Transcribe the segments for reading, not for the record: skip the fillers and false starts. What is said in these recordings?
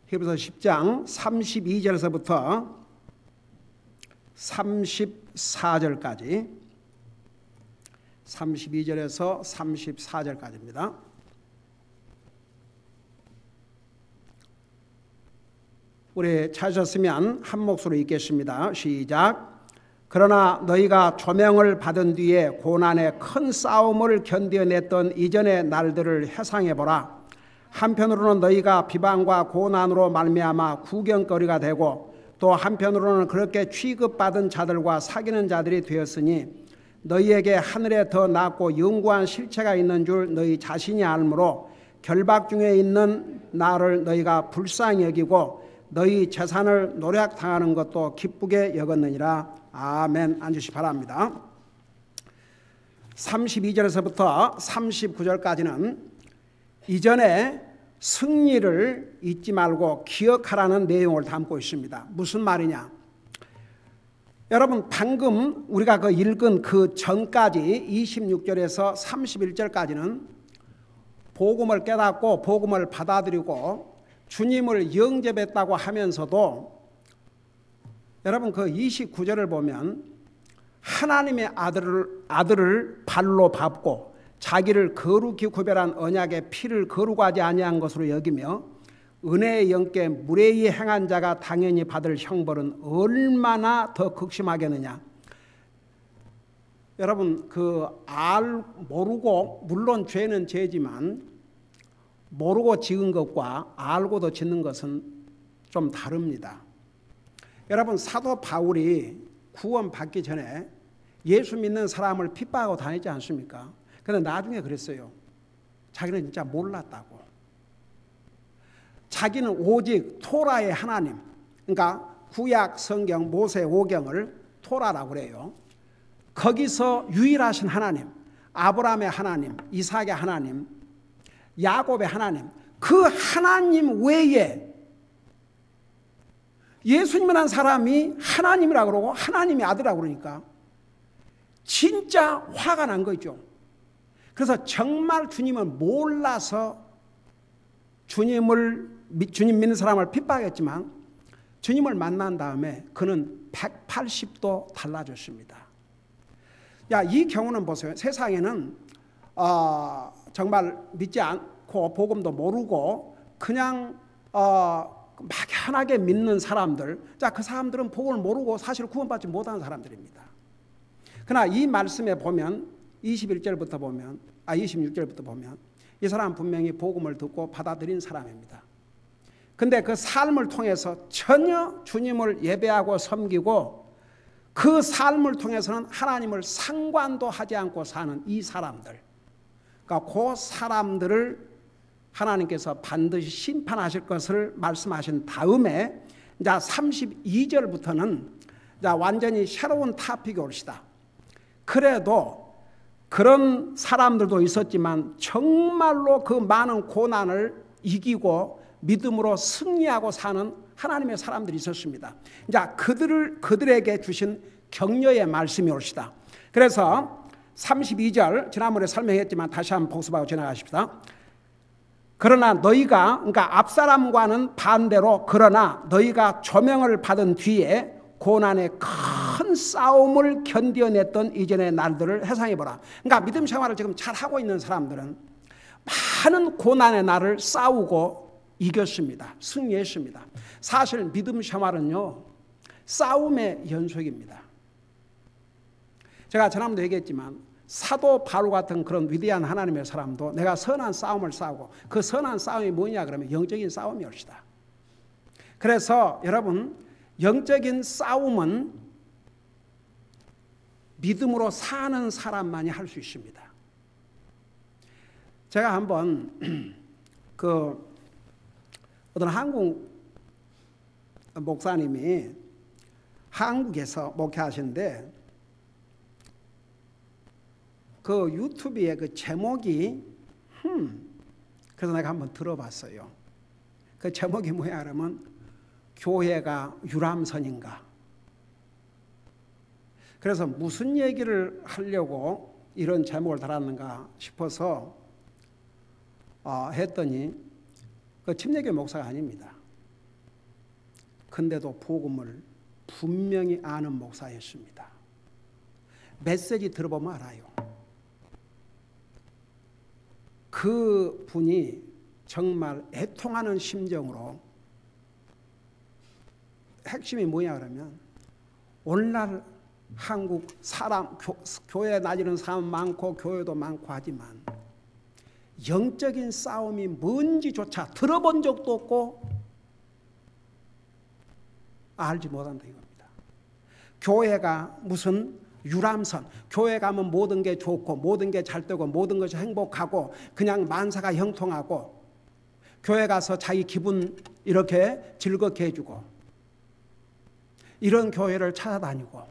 히브리서 10장 32절에서부터 34절까지 32절에서 34절까지입니다. 우리 찾으셨으면 한 목소리로 읽겠습니다. 시작. 그러나 너희가 조명을 받은 뒤에 고난의 큰 싸움을 견뎌냈던 이전의 날들을 회상해보라. 한편으로는 너희가 비방과 고난으로 말미암아 구경거리가 되고 또 한편으로는 그렇게 취급받은 자들과 사귀는 자들이 되었으니 너희에게 하늘에 더 낫고 영구한 실체가 있는 줄 너희 자신이 알므로 결박 중에 있는 나를 너희가 불쌍히 여기고 너희 재산을 노략당하는 것도 기쁘게 여겼느니라. 아멘. 앉으시 바랍니다. 32절에서부터 39절까지는 이전에 승리를 잊지 말고 기억하라는 내용을 담고 있습니다. 무슨 말이냐? 여러분, 방금 우리가 읽은 그 전까지 26절에서 31절까지는 복음을 깨닫고 복음을 받아들이고 주님을 영접했다고 하면서도 여러분 그 29절을 보면 하나님의 아들을 발로 밟고 자기를 거룩히 구별한 언약의 피를 거룩하지 아니한 것으로 여기며 은혜의 영께 무례히 행한 자가 당연히 받을 형벌은 얼마나 더 극심하겠느냐. 여러분 모르고, 물론 죄는 죄지만 모르고 지은 것과 알고도 짓는 것은 좀 다릅니다. 여러분, 사도 바울이 구원받기 전에 예수 믿는 사람을 핍박하고 다니지 않습니까? 그런데 나중에 그랬어요. 자기는 진짜 몰랐다고. 자기는 오직 토라의 하나님, 그러니까 구약 성경 모세 오경을 토라라고 그래요. 거기서 유일하신 하나님, 아브라함의 하나님, 이삭의 하나님, 야곱의 하나님, 그 하나님 외에 예수님이라는 사람이 하나님이라고 그러고 하나님의 아들이라고 그러니까 진짜 화가 난 거죠. 그래서 정말 주님을 몰라서 주님 믿는 사람을 핍박했지만 주님을 만난 다음에 그는 180도 달라졌습니다. 이 경우는 보세요. 세상에는 정말 믿지 않고 복음도 모르고 그냥 막연하게 믿는 사람들, 그 사람들은 복음을 모르고 사실 구원받지 못하는 사람들입니다. 그러나 이 말씀에 보면 26절부터 보면 이 사람은 분명히 복음을 듣고 받아들인 사람입니다. 근데 그 삶을 통해서 전혀 주님을 예배하고 섬기고 그 삶을 통해서는 하나님을 상관도 하지 않고 사는 이 사람들, 그러니까 그 사람들을 하나님께서 반드시 심판하실 것을 말씀하신 다음에 이제 32절부터는 이제 완전히 새로운 토픽이 옵시다. 그래도 그런 사람들도 있었지만 정말로 그 많은 고난을 이기고 믿음으로 승리하고 사는 하나님의 사람들이 있었습니다. 이제 그들에게 주신 격려의 말씀이 옵시다. 그래서 32절 지난번에 설명했지만 다시 한번 복습하고 지나가십시다. 그러나 너희가, 그러니까 앞사람과는 반대로, 그러나 너희가 조명을 받은 뒤에 고난의 큰 싸움을 견뎌냈던 이전의 날들을 회상해보라. 그러니까 믿음 생활을 지금 잘하고 있는 사람들은 많은 고난의 날을 싸우고 이겼습니다. 승리했습니다. 사실 믿음 생활은요, 싸움의 연속입니다. 제가 지난번에 얘기했지만 사도 바울 같은 그런 위대한 하나님의 사람도 내가 선한 싸움을 싸우고, 그 선한 싸움이 뭐냐 그러면 영적인 싸움이옵시다. 그래서 여러분, 영적인 싸움은 믿음으로 사는 사람만이 할 수 있습니다. 제가 한번 어떤 한국 목사님이 한국에서 목회하시는데 그 유튜브에 그 제목이 그래서 내가 한번 들어봤어요. 그 제목이 뭐야 그러면 교회가 유람선인가. 그래서 무슨 얘기를 하려고 이런 제목을 달았는가 싶어서 했더니 그 침례교 목사가 아닙니다. 근데도 복음을 분명히 아는 목사였습니다. 메시지 들어보면 알아요. 그 분이 정말 애통하는 심정으로, 핵심이 뭐냐 그러면 오늘날 한국 사람, 교회에 다니는 사람 많고 교회도 많고 하지만 영적인 싸움이 뭔지조차 들어본 적도 없고 알지 못한다 이겁니다. 교회가 무슨 유람선, 교회 가면 모든 게 좋고 모든 게 잘 되고 모든 것이 행복하고 그냥 만사가 형통하고 교회 가서 자기 기분 이렇게 즐겁게 해주고 이런 교회를 찾아다니고,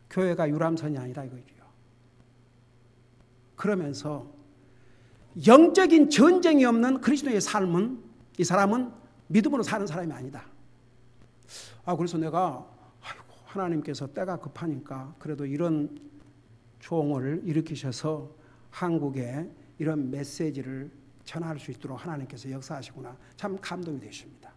교회가 유람선이 아니라 이거죠. 그러면서 영적인 전쟁이 없는 그리스도의 삶은, 이 사람은 믿음으로 사는 사람이 아니다. 그래서 내가 하나님께서 때가 급하니까 그래도 이런 종을 일으키셔서 한국에 이런 메시지를 전할 수 있도록 하나님께서 역사하시구나. 참 감동이 되십니다.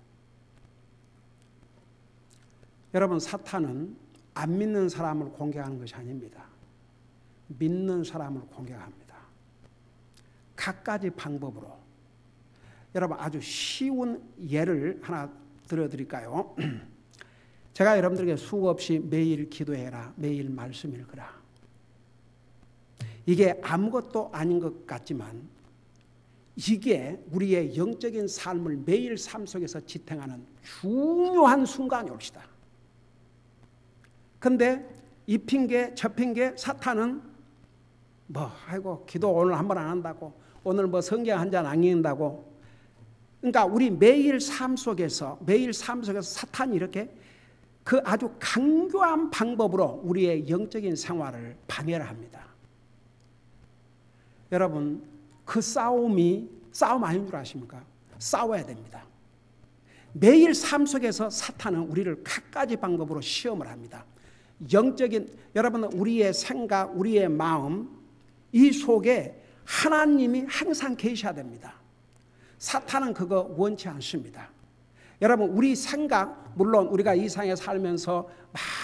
여러분, 사탄은 안 믿는 사람을 공격하는 것이 아닙니다. 믿는 사람을 공격합니다. 갖가지 방법으로. 여러분, 아주 쉬운 예를 하나 들어드릴까요? 제가 여러분들에게 수없이 매일 기도해라, 매일 말씀 읽으라. 이게 아무것도 아닌 것 같지만 이게 우리의 영적인 삶을 매일 삶 속에서 지탱하는 중요한 순간이 옵시다. 근데 이 핑계 저 핑계 사탄은 아이고 기도 오늘 한 번 안 한다고, 오늘 성경 한 잔 안 읽는다고. 그러니까 우리 매일 삶 속에서 사탄이 이렇게 그 아주 강교한 방법으로 우리의 영적인 생활을 방해를 합니다. 여러분, 그 싸움이 싸움 아닌 줄 아십니까? 싸워야 됩니다. 매일 삶 속에서 사탄은 우리를 갖가지 방법으로 시험을 합니다. 영적인, 여러분, 우리의 생각, 우리의 마음, 이 속에 하나님이 항상 계셔야 됩니다. 사탄은 그거 원치 않습니다. 여러분, 우리 생각, 물론 우리가 이 세상에 살면서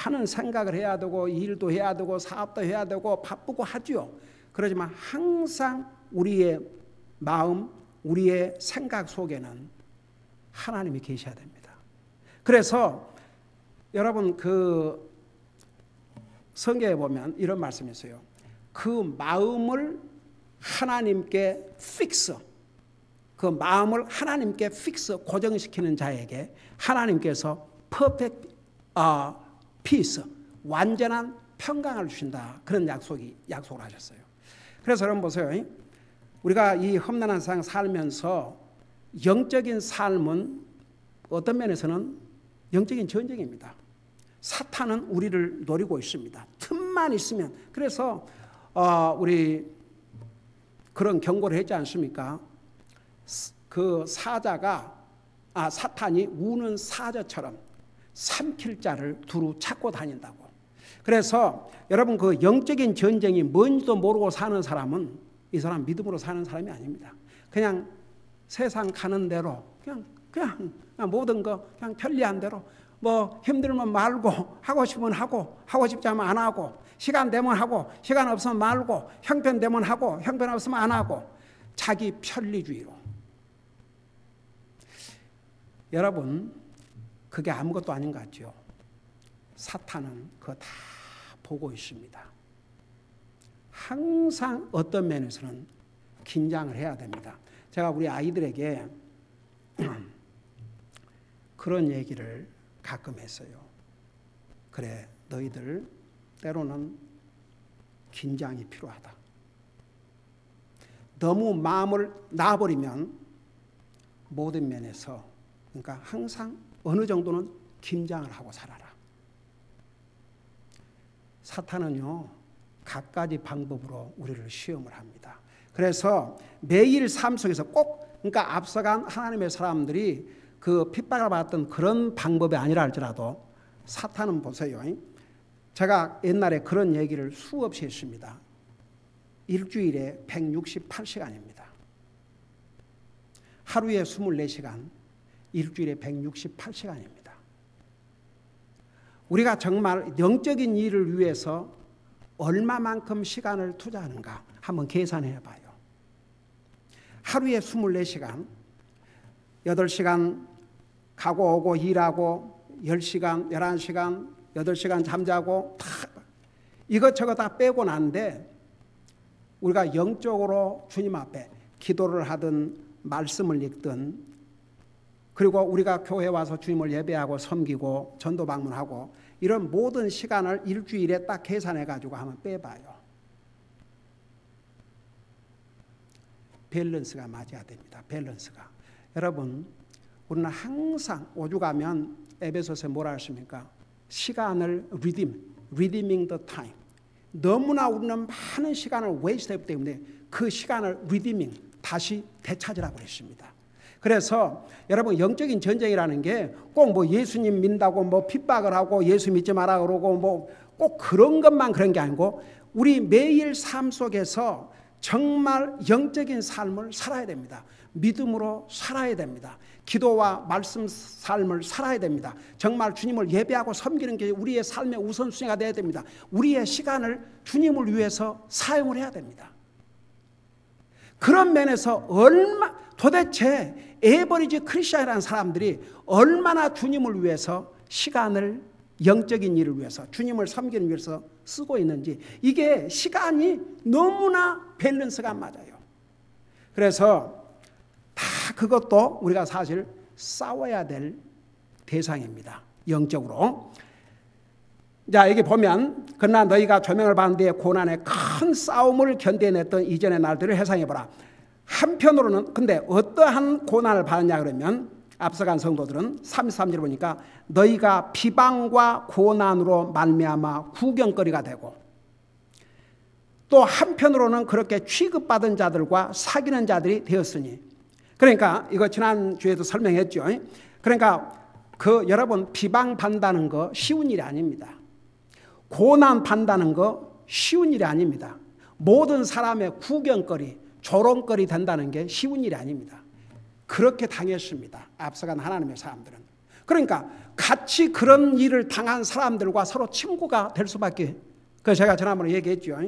많은 생각을 해야 되고 일도 해야 되고 사업도 해야 되고 바쁘고 하죠. 그렇지만 항상 우리의 마음, 우리의 생각 속에는 하나님이 계셔야 됩니다. 그래서 여러분, 그 성경에 보면 이런 말씀이 있어요. 그 마음을 하나님께 그 마음을 하나님께 고정시키는 자에게 하나님께서 perfect peace, 완전한 평강을 주신다. 그런 약속을 하셨어요. 그래서 여러분 보세요. 우리가 이 험난한 세상 살면서 영적인 삶은 어떤 면에서는 영적인 전쟁입니다. 사탄은 우리를 노리고 있습니다. 틈만 있으면. 그래서 우리 그런 경고를 했지 않습니까? 그 사탄이 우는 사자처럼 삼킬 자를 두루 찾고 다닌다고. 그래서 여러분, 그 영적인 전쟁이 뭔지도 모르고 사는 사람은 이 사람 믿음으로 사는 사람이 아닙니다. 그냥 세상 가는 대로 그냥 모든 거 그냥 편리한 대로 힘들면 말고, 하고 싶으면 하고, 하고 싶지 않으면 안 하고, 시간 되면 하고, 시간 없으면 말고, 형편 되면 하고, 형편 없으면 안 하고, 자기 편리주의로. 여러분, 그게 아무것도 아닌 것 같죠? 사탄은 그거 다 보고 있습니다. 항상 어떤 면에서는 긴장을 해야 됩니다. 제가 우리 아이들에게 그런 얘기를 가끔 했어요. 그래, 너희들 때로는 긴장이 필요하다. 너무 마음을 놔버리면 모든 면에서, 그러니까 항상 어느 정도는 긴장을 하고 살아라. 사탄은요, 갖가지 방법으로 우리를 시험을 합니다. 그래서 매일 삶 속에서 그러니까 앞서간 하나님의 사람들이 그 핍박을 받았던 그런 방법이 아니라 할지라도 사탄은 보세요. 제가 옛날에 그런 얘기를 수없이 했습니다. 일주일에 168시간입니다. 하루에 24시간, 일주일에 168시간입니다. 우리가 정말 영적인 일을 위해서 얼마만큼 시간을 투자하는가 한번 계산해 봐요. 하루에 24시간, 8시간 가고 오고 일하고 10시간, 11시간, 8시간 잠자고 다 이것저것 다 빼고 난데 우리가 영적으로 주님 앞에 기도를 하든 말씀을 읽든 그리고 우리가 교회 와서 주님을 예배하고 섬기고 전도 방문하고 이런 모든 시간을 일주일에 딱 계산해 가지고 한번 빼봐요. 밸런스가 맞아야 됩니다. 밸런스가. 여러분, 우리는 항상 오죽하면 에베소서에 뭐라 하십니까? 시간을 redeeming the time. 너무나 우리는 많은 시간을 웨이스트했기 때문에 그 시간을 redeeming, 다시 되찾으라고 그랬습니다. 그래서 여러분 영적인 전쟁이라는 게 꼭 뭐 예수님 믿는다고 뭐 핍박을 하고 예수 믿지 마라 그러고 뭐 꼭 그런 것만 그런 게 아니고 우리 매일 삶 속에서 정말 영적인 삶을 살아야 됩니다. 믿음으로 살아야 됩니다. 기도와 말씀 삶을 살아야 됩니다. 정말 주님을 예배하고 섬기는 게 우리의 삶의 우선순위가 되어야 됩니다. 우리의 시간을 주님을 위해서 사용을 해야 됩니다. 그런 면에서 도대체 에버리지 크리스천이라는 사람들이 얼마나 주님을 위해서 시간을 영적인 일을 위해서 주님을 섬기는 위해서 쓰고 있는지 이게 시간이 너무나 밸런스가 안 맞아요. 그래서 다 그것도 우리가 사실 싸워야 될 대상입니다. 영적으로. 자, 여기 보면 그러나 너희가 조명을 받은 뒤에 고난의 큰 싸움을 견뎌냈던 이전의 날들을 회상해보라. 한편으로는 근데 어떠한 고난을 받았냐 그러면 앞서간 성도들은 33절 보니까 너희가 비방과 고난으로 말미암아 구경거리가 되고 또 한편으로는 그렇게 취급받은 자들과 사귀는 자들이 되었으니 그러니까 이거 지난주에도 설명했죠. 그러니까 여러분 비방받는다는 거 쉬운 일이 아닙니다. 고난받는다는 거 쉬운 일이 아닙니다. 모든 사람의 구경거리, 조롱거리 된다는 게 쉬운 일이 아닙니다. 그렇게 당했습니다. 앞서간 하나님의 사람들은. 그러니까 같이 그런 일을 당한 사람들과 서로 친구가 될 수밖에. 그래서 제가 지난번에 얘기했죠.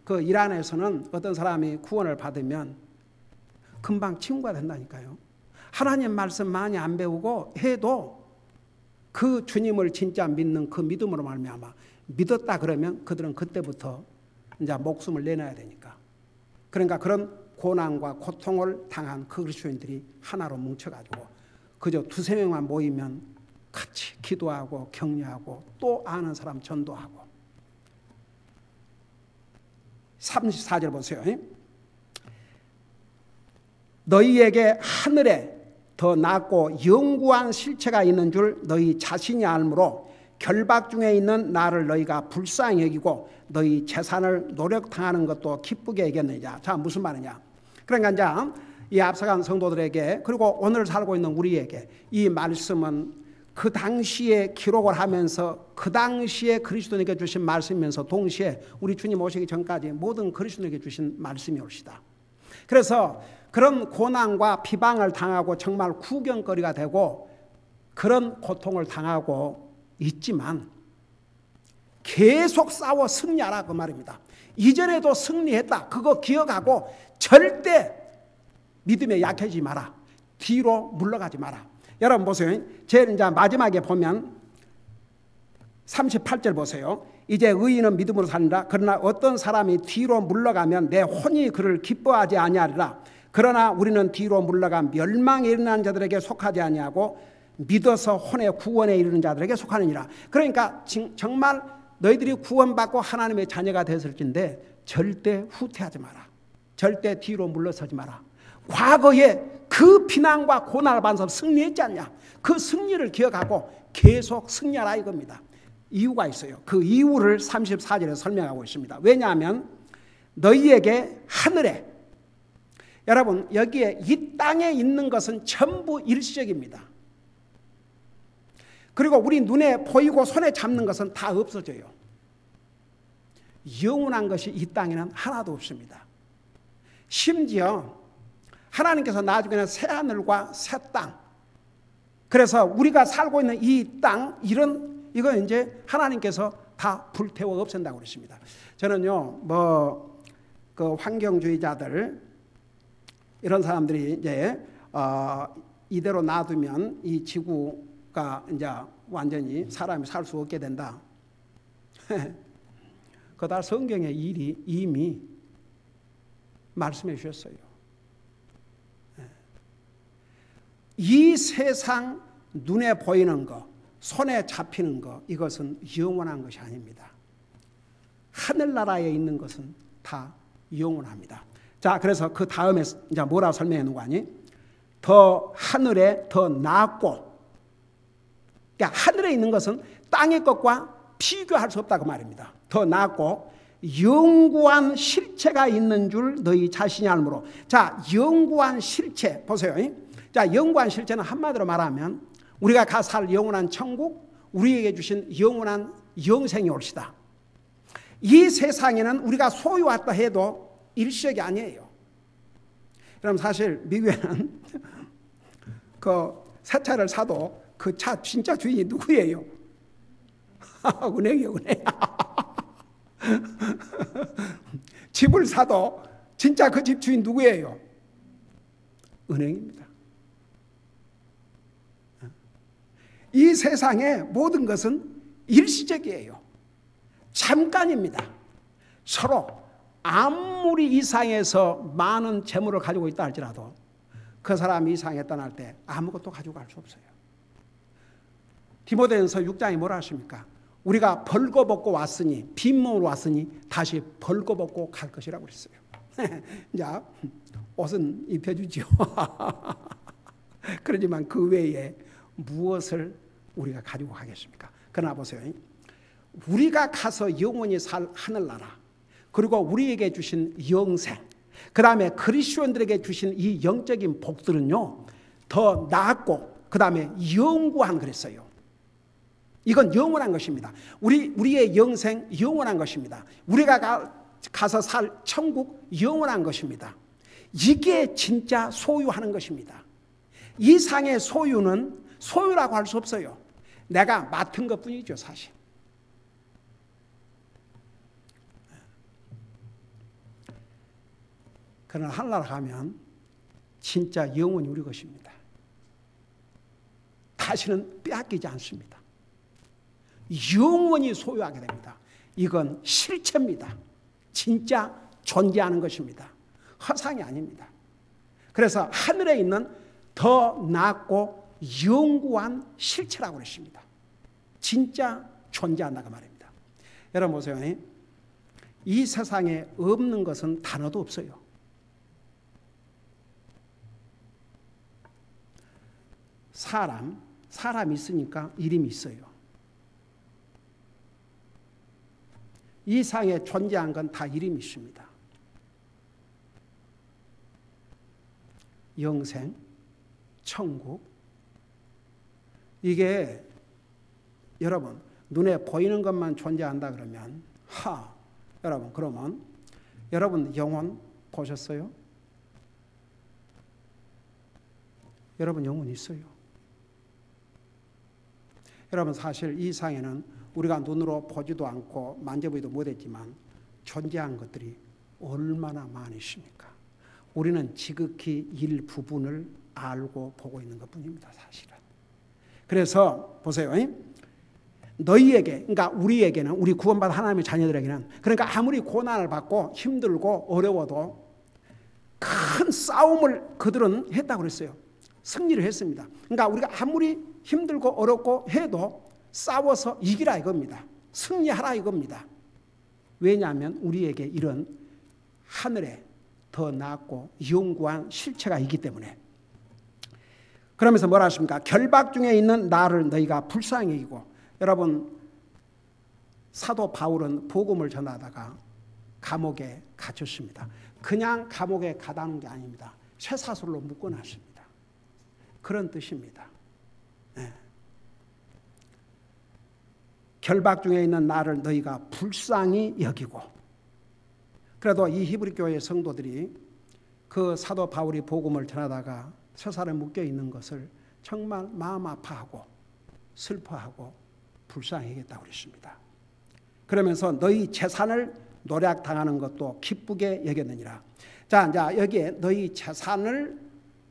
그 이란에서는 어떤 사람이 구원을 받으면 금방 친구가 된다니까요. 하나님 말씀 많이 안 배우고 해도 그 주님을 진짜 믿는 그 믿음으로 말미암아 믿었다 그러면 그들은 그때부터 이제 목숨을 내놔야 되니까. 그러니까 그런 고난과 고통을 당한 그 그리스도인들이 하나로 뭉쳐가지고 그저 두세 명만 모이면 같이 기도하고 격려하고 또 아는 사람 전도하고. 34절 보세요. 너희에게 하늘에 더 낫고 영구한 실체가 있는 줄 너희 자신이 알므로 결박 중에 있는 나를 너희가 불쌍히 여기고 너희 재산을 노력당하는 것도 기쁘게 여겼느냐. 자, 무슨 말이냐. 그러니까 이제 이 앞서간 성도들에게 그리고 오늘 살고 있는 우리에게 이 말씀은 그 당시에 기록을 하면서 그 당시에 그리스도인에게 주신 말씀이면서 동시에 우리 주님 오시기 전까지 모든 그리스도인에게 주신 말씀이 옳시다. 그래서 그런 고난과 비방을 당하고 정말 구경거리가 되고 그런 고통을 당하고 있지만 계속 싸워 승리하라 그 말입니다. 이전에도 승리했다. 그거 기억하고 절대 믿음에 약해지지 마라. 뒤로 물러가지 마라. 여러분 보세요. 제일 이제 마지막에 보면 38절 보세요. 이제 의인은 믿음으로 산다. 그러나 어떤 사람이 뒤로 물러가면 내 혼이 그를 기뻐하지 아니하리라. 그러나 우리는 뒤로 물러가 멸망에 이르는 자들에게 속하지 아니하고 믿어서 혼의 구원에 이르는 자들에게 속하느니라. 그러니까 정말 너희들이 구원받고 하나님의 자녀가 됐을진데 절대 후퇴하지 마라. 절대 뒤로 물러서지 마라. 과거에 그 비난과 고난을 받아서 승리했지 않냐. 그 승리를 기억하고 계속 승리하라 이겁니다. 이유가 있어요. 그 이유를 34절에 설명하고 있습니다. 왜냐하면 너희에게 하늘에 여러분 여기에 이 땅에 있는 것은 전부 일시적입니다. 그리고 우리 눈에 보이고 손에 잡는 것은 다 없어져요. 영원한 것이 이 땅에는 하나도 없습니다. 심지어 하나님께서 나중에는 새 하늘과 새 땅 그래서 우리가 살고 있는 이 땅, 이건 이제 하나님께서 다 불태워 없앤다고 그랬습니다. 저는요, 그 환경주의자들, 이런 사람들이 이제, 이대로 놔두면 이 지구가 이제 완전히 사람이 살 수 없게 된다. 그거 다 성경의 일이 이미 말씀해 주셨어요. 이 세상 눈에 보이는 거, 손에 잡히는 거, 이것은 영원한 것이 아닙니다. 하늘나라에 있는 것은 다 영원합니다. 자, 그래서 그 다음에 이제 뭐라 설명해 놓은 거 아니? 더 하늘에 더 낫고, 그러니까 하늘에 있는 것은 땅의 것과 비교할 수 없다고 말입니다. 더 낫고 영구한 실체가 있는 줄 너희 자신이 알므로. 자, 영구한 실체 보세요. 자, 영구한 실체는 한마디로 말하면 우리가 가 살 영원한 천국, 우리에게 주신 영원한 영생이 올시다. 이 세상에는 우리가 소유했다 해도 일시적이 아니에요. 그럼 사실 미국에는 그 새 차를 사도 그 차 진짜 주인이 누구예요? 은행이요, 은행. 집을 사도 진짜 그 집 주인 누구예요? 은행입니다. 이 세상의 모든 것은 일시적이에요. 잠깐입니다. 서로 아무리 이상해서 많은 재물을 가지고 있다 할지라도 그 사람이 이상에 떠날 때 아무것도 가지고 갈 수 없어요. 디모데전서 6장이 뭐라 하십니까? 우리가 벌거벗고 왔으니, 빈몸으로 왔으니 다시 벌거벗고 갈 것이라고 그랬어요. 자, 옷은 입혀주죠. 그러지만 그 외에 무엇을 우리가 가지고 가겠습니까? 그러나 보세요. 우리가 가서 영원히 살 하늘나라, 그리고 우리에게 주신 영생, 그 다음에 그리스도인들에게 주신 이 영적인 복들은요, 더 낫고 그 다음에 영구한 그랬어요. 이건 영원한 것입니다. 우리의 영생 영원한 것입니다. 우리가 가서 살 천국 영원한 것입니다. 이게 진짜 소유하는 것입니다. 이 상의 소유는 소유라고 할 수 없어요. 내가 맡은 것뿐이죠, 사실. 그러나 하늘나라 가면 진짜 영원히 우리 것입니다. 다시는 빼앗기지 않습니다. 영원히 소유하게 됩니다. 이건 실체입니다. 진짜 존재하는 것입니다. 허상이 아닙니다. 그래서 하늘에 있는 더 낫고 영구한 실체라고 그랬습니다. 진짜 존재한다고 말입니다. 여러분 보세요. 이 세상에 없는 것은 단어도 없어요. 사람이 있으니까 이름이 있어요. 이 상에 존재한 건 다 이름이 있습니다. 영생, 천국, 이게 여러분 눈에 보이는 것만 존재한다 그러면 여러분 그러면 여러분 영혼 보셨어요? 여러분 영혼 있어요. 여러분 사실 이 상에는 우리가 눈으로 보지도 않고 만져보지도 못했지만 존재한 것들이 얼마나 많이 있습니까? 우리는 지극히 일부분을 알고 보고 있는 것뿐입니다, 사실은. 그래서 보세요. 너희에게, 그러니까 우리에게는, 우리 구원받은 하나님의 자녀들에게는, 그러니까 아무리 고난을 받고 힘들고 어려워도 큰 싸움을 그들은 했다고 그랬어요. 승리를 했습니다. 그러니까 우리가 아무리 힘들고 어렵고 해도 싸워서 이기라 이겁니다. 승리하라 이겁니다. 왜냐하면 우리에게 이런 하늘에 더 낫고 영구한 실체가 있기 때문에. 그러면서 뭐라 하십니까? 결박 중에 있는 나를 너희가 불쌍히 여기고. 여러분 사도 바울은 복음을 전하다가 감옥에 갇혔습니다. 그냥 감옥에 가다 놓은 게 아닙니다. 쇠사슬로 묶어놨습니다. 그런 뜻입니다. 네. 결박 중에 있는 나를 너희가 불쌍히 여기고. 그래도 이 히브리 교회 성도들이 그 사도 바울이 복음을 전하다가 쇠사슬에 묶여 있는 것을 정말 마음 아파하고 슬퍼하고 불쌍해야겠다고 그랬습니다. 그러면서 너희 재산을 노략당하는 것도 기쁘게 여겼느니라. 자, 이제 여기에 너희 재산을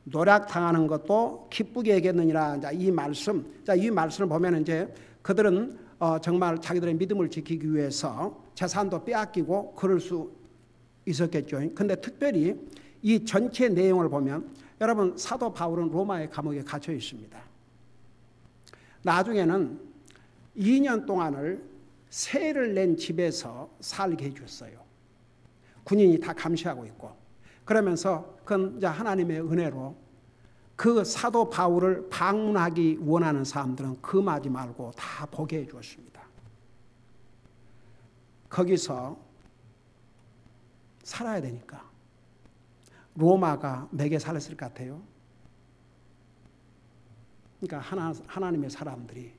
노략당하는 것도 기쁘게 여겼느니라. 이 말씀을 보면 이제 그들은 정말 자기들의 믿음을 지키기 위해서 재산도 빼앗기고 그럴 수 있었겠죠. 근데 특별히 이 전체 내용을 보면 여러분 사도 바울은 로마의 감옥에 갇혀 있습니다. 나중에는 2년 동안을 세를 낸 집에서 살게 해줬어요. 군인이 다 감시하고 있고. 그러면서 그건 이제 하나님의 은혜로 그 사도 바울을 방문하기 원하는 사람들은 금하지 말고 다 보게 해 주었습니다. 거기서 살아야 되니까. 로마가 매개 살았을 것 같아요. 그러니까 하나님의 사람들이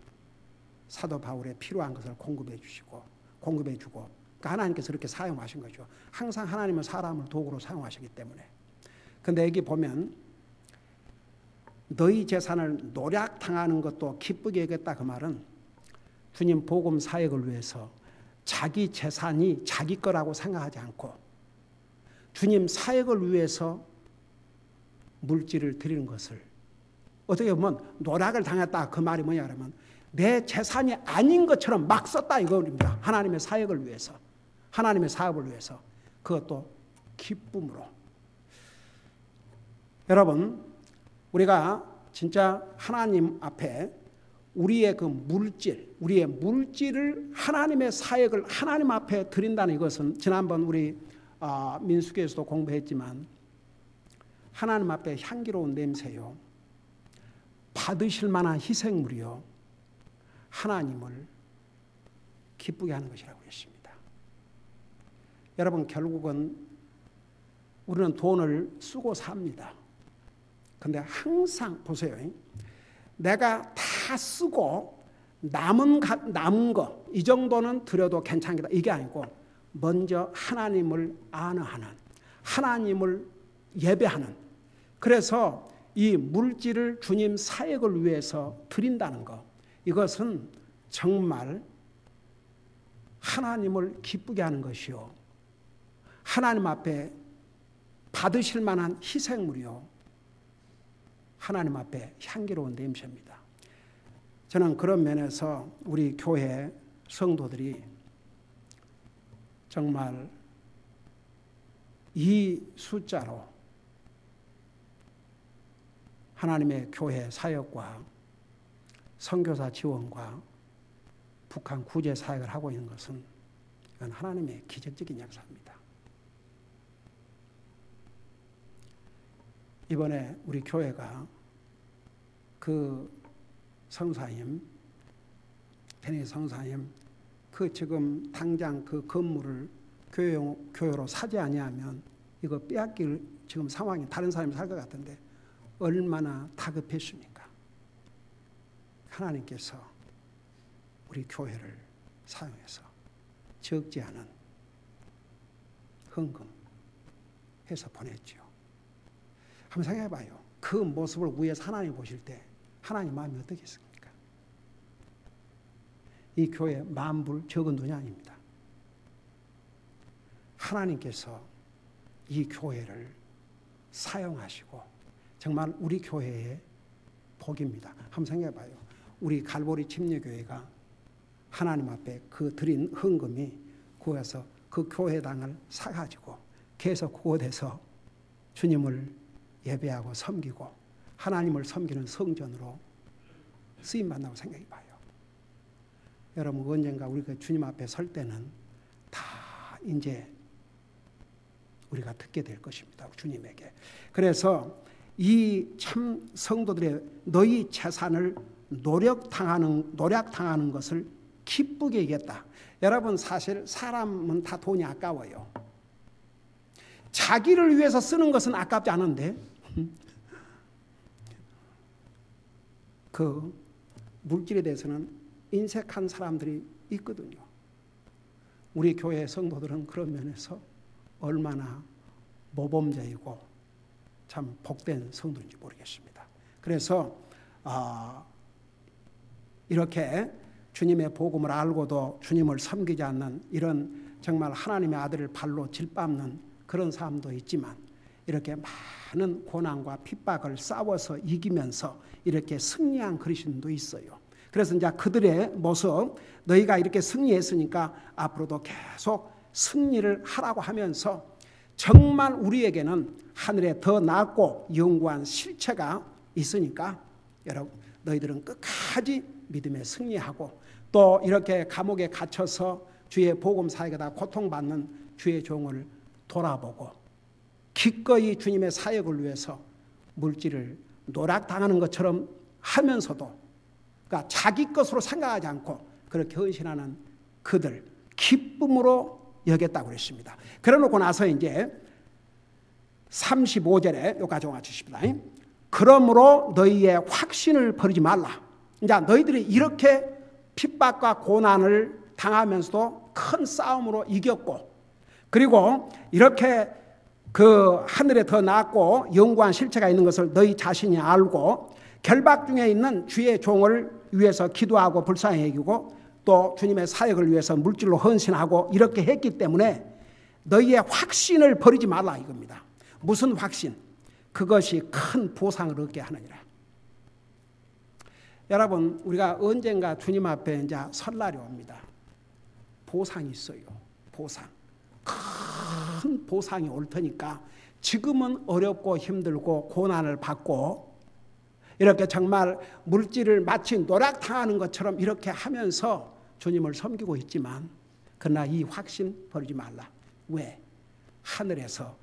사도 바울에 필요한 것을 공급해 주고 그러니까 하나님께서 그렇게 사용하신 거죠. 항상 하나님은 사람을 도구로 사용하시기 때문에. 근데 여기 보면 너희 재산을 노략당하는 것도 기쁘게 여겼다 그 말은 주님 복음 사역을 위해서 자기 재산이 자기 거라고 생각하지 않고 주님 사역을 위해서 물질을 드리는 것을 어떻게 보면 노략을 당했다 그 말이 뭐냐 그러면 내 재산이 아닌 것처럼 막 썼다 이겁니다. 하나님의 사역을 위해서 하나님의 사업을 위해서 그것도 기쁨으로. 여러분 우리가 진짜 하나님 앞에 우리의 물질을 하나님의 사역을 하나님 앞에 드린다는 이것은 지난번 우리 민수기에서도 공부했지만 하나님 앞에 향기로운 냄새요. 받으실 만한 희생물이요. 하나님을 기쁘게 하는 것이라고 했습니다. 여러분 결국은 우리는 돈을 쓰고 삽니다. 근데 항상 보세요. 내가 다 쓰고 남은 거 이 정도는 드려도 괜찮겠다. 이게 아니고 먼저 하나님을 안어하는 하나님을 예배하는 그래서 이 물질을 주님 사역을 위해서 드린다는 것 이것은 정말 하나님을 기쁘게 하는 것이요. 하나님 앞에 받으실 만한 희생물이요. 하나님 앞에 향기로운 냄새입니다. 저는 그런 면에서 우리 교회 성도들이 정말 이 숫자로 하나님의 교회 사역과 선교사 지원과 북한 구제 사역을 하고 있는 것은 이건 하나님의 기적적인 역사입니다. 이번에 우리 교회가 그 성사님, 테니 성사님, 그 지금 당장 그 건물을 교회로 사지 아니하면 이거 빼앗길 지금 상황이 다른 사람이 살 것 같은데 얼마나 다급했습니까? 하나님께서 우리 교회를 사용해서 적지 않은 헌금 해서 보냈죠. 한번 생각해 봐요. 그 모습을 위에서 하나님 보실 때 하나님 마음이 어떻겠습니까? 이 교회 만불 적은 돈이 아닙니다. 하나님께서 이 교회를 사용하시고 정말 우리 교회의 복입니다. 한번 생각해 봐요. 우리 갈보리 침례교회가 하나님 앞에 그 드린 헌금이 거기서 그 교회당을 사가지고 계속 그곳에서 주님을 예배하고 섬기고 하나님을 섬기는 성전으로 쓰임받는다고 생각해 봐요. 여러분 언젠가 우리가 주님 앞에 설 때는 다 이제 우리가 듣게 될 것입니다. 주님에게. 그래서 이 참 성도들의 너희 재산을 노략당하는 것을 기쁘게 여겼다. 여러분 사실 사람은 다 돈이 아까워요. 자기를 위해서 쓰는 것은 아깝지 않은데 그 물질에 대해서는 인색한 사람들이 있거든요. 우리 교회 성도들은 그런 면에서 얼마나 모범자이고 참 복된 성도인지 모르겠습니다. 그래서 이렇게 주님의 복음을 알고도 주님을 섬기지 않는 이런 정말 하나님의 아들을 발로 짓밟는 그런 사람도 있지만 이렇게 많은 고난과 핍박을 싸워서 이기면서 이렇게 승리한 그리스도인도 있어요. 그래서 이제 그들의 모습, 너희가 이렇게 승리했으니까 앞으로도 계속 승리를 하라고 하면서 정말 우리에게는 하늘에 더 낫고 영구한 실체가 있으니까 여러분 너희들은 끝까지 믿음에 승리하고 또 이렇게 감옥에 갇혀서 주의 복음 사역에다 고통받는 주의 종을 돌아보고 기꺼이 주님의 사역을 위해서 물질을 노락당하는 것처럼 하면서도 그러니까 자기 것으로 생각하지 않고 그렇게 헌신하는 그들 기쁨으로 여겼다고 그랬습니다. 그래놓고 나서 이제 35절에 여기까지 와주십니다. 그러므로 너희의 확신을 버리지 말라. 이제 너희들이 이렇게 핍박과 고난을 당하면서도 큰 싸움으로 이겼고 그리고 이렇게 그 하늘에 더 낫고 영구한 실체가 있는 것을 너희 자신이 알고 결박 중에 있는 주의 종을 위해서 기도하고 불쌍히 여기고 또 주님의 사역을 위해서 물질로 헌신하고 이렇게 했기 때문에 너희의 확신을 버리지 말라 이겁니다. 무슨 확신? 그것이 큰 보상을 얻게 하느니라. 여러분 우리가 언젠가 주님 앞에 이제 설날이 옵니다. 보상이 있어요. 보상. 큰 보상이 올 테니까 지금은 어렵고 힘들고 고난을 받고 이렇게 정말 물질을 마치 노락당하는 것처럼 이렇게 하면서 주님을 섬기고 있지만 그러나 이 확신 버리지 말라. 왜? 하늘에서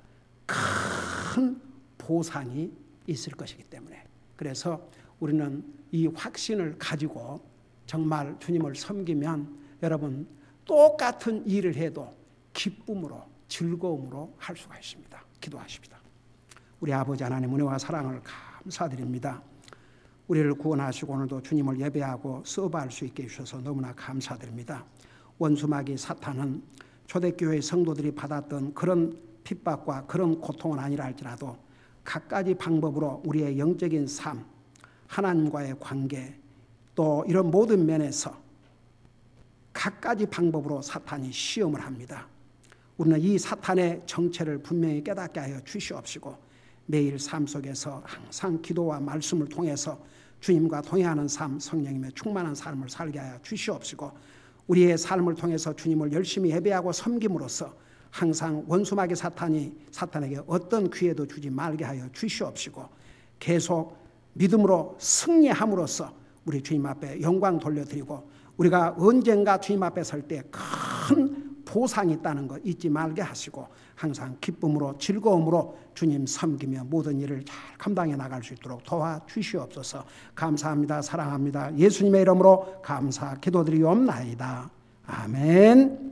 큰 보상이 있을 것이기 때문에. 그래서 우리는 이 확신을 가지고 정말 주님을 섬기면 여러분 똑같은 일을 해도 기쁨으로 즐거움으로 할 수가 있습니다. 기도하십니다. 우리 아버지 하나님 은혜와 사랑을 감사드립니다. 우리를 구원하시고 오늘도 주님을 예배하고 서브할 수 있게 해주셔서 너무나 감사드립니다. 원수마귀 사탄은 초대교회 성도들이 받았던 그런 핍박과 그런 고통은 아니라 할지라도 갖가지 방법으로 우리의 영적인 삶, 하나님과의 관계 또 이런 모든 면에서 갖가지 방법으로 사탄이 시험을 합니다. 우리는 이 사탄의 정체를 분명히 깨닫게 하여 주시옵시고 매일 삶 속에서 항상 기도와 말씀을 통해서 주님과 동행하는 삶, 성령님의 충만한 삶을 살게 하여 주시옵시고 우리의 삶을 통해서 주님을 열심히 예배하고 섬김으로써 항상 원수마귀 사탄에게 어떤 기회도 주지 말게 하여 주시옵시고 계속 믿음으로 승리함으로써 우리 주님 앞에 영광 돌려드리고 우리가 언젠가 주님 앞에 설 때 큰 보상이 있다는 거 잊지 말게 하시고 항상 기쁨으로 즐거움으로 주님 섬기며 모든 일을 잘 감당해 나갈 수 있도록 도와주시옵소서. 감사합니다. 사랑합니다. 예수님의 이름으로 감사 기도드리옵나이다. 아멘.